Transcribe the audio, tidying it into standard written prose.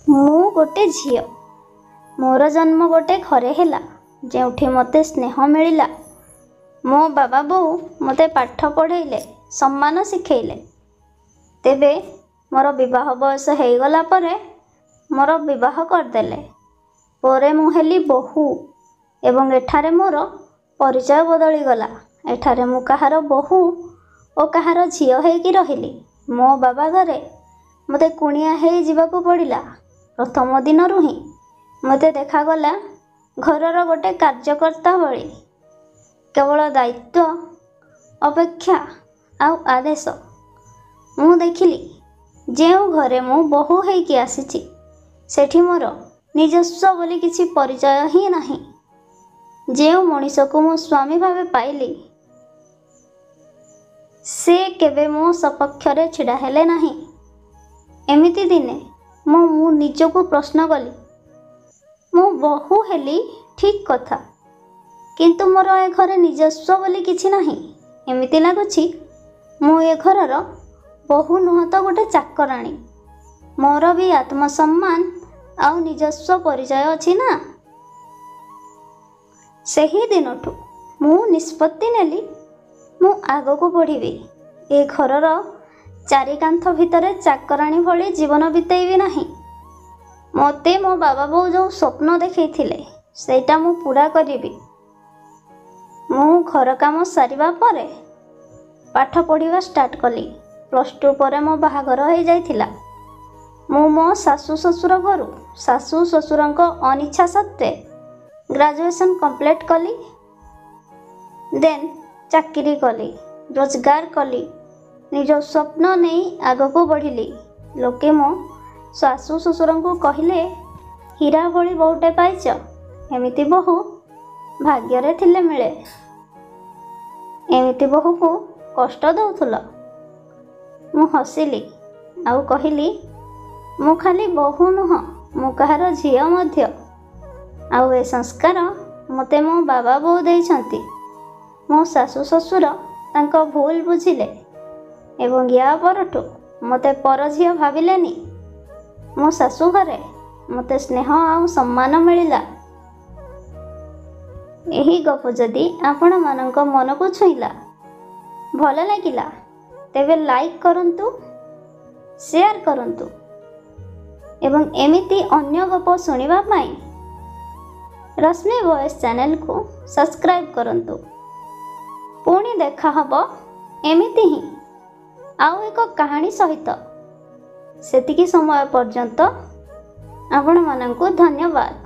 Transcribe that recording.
ମୁଁ गोटे झियो मोर जन्म गोटे घरे हेला जेउठी मते स्नेह मिलिला। मो बाबा बोऊ मते पाठ पढ़ेइले सम्मान शिखेइले। तेबे मोर विवाह बयस हेगला परे मोर विवाह करदेले। परे मु हेली बहु एवं एठारे मोर परिचय बदली गला। एठारे मु कहार बहु ओ कहार झियो हेकी रहिली। मो बाबा घरे मते कुणिया हेई जीवाकू पड़िला। प्रथम दिन ही मते देखागला घरर गोटे कार्यकर्ता भली। केवल दायित्व अपेक्षा आउ आदेश। मु देखिली जेउ घरे मु बहु हेकी आसीची सेठी मोर निजस्व बोली किछि परिचय ही नाही। जेउ मनीष को मु स्वामी भावे पाइली से केबे मो सपक्षरे छिड़ा हेले नाही। एमिति दिने मु निजको प्रश्न कली मु बहु हेली ठीक कथा किंतु मोर ए घरे निजस्व बोली किछि नाही। एमिति लागुछि मु ए घरर बहु नुह तो गोटे चाकराणी। मोर भी आत्मसम्मान आउ निजस्व परिचय अछि ना। सेही दिनठु मु निष्पत्ति नेली मु आगको बढ़िबी। ए घरर चारि कांथ भितरे चाकराणी भली जीवन बितेइबी नाही। मते मो बाबा बोऊ जो स्वप्न देखैथिले सेटा मु पूरा करिबी। मु घर काम सारिबा परे पाठ पढ़िबा स्टार्ट कली। +2 परे मो बाहाघर हो जाइथिला। मु मो सासू ससुर घरु सासू ससुरंको अनिच्छा सत्वे ग्रेजुएशन कंप्लीट कली। देन चाकरी कली रोजगार कली। निज स्वप्न नहीं आगको बढ़िली। लोके मो सासू ससुरंको कहिले हीरा भली बहुटे पाइच। एमिति बहु भाग्ୟରେ थिले मिले। एमिति बहु को कष्ट दउथुल। मु हसिली आउ कहिली मु खाली बहु नुह मु कहार झियो मध्य। आउ ए संस्कार मते मो बाबा बोऊ देइछंती। मो सासू ससुर तांको भूल बुझिले एवं या परठु मते पर झियो भाविलेनी। मो सासू घरे मते स्नेह आउ सम्मान मिलिला। एही गप जदि आपण मानक मन को छुईला भल लागिला तेबे लाइक करंतु शेयर करंतु एवं एमिति अन्य गप सुनिबा पाई रश्मि वॉइस चैनल को सब्सक्राइब करंतु। पुणी देखा हबो एमिति ही आउ एक कहानी सहित। सेतिकी समय पर्यंत आपण मानकु धन्यवाद।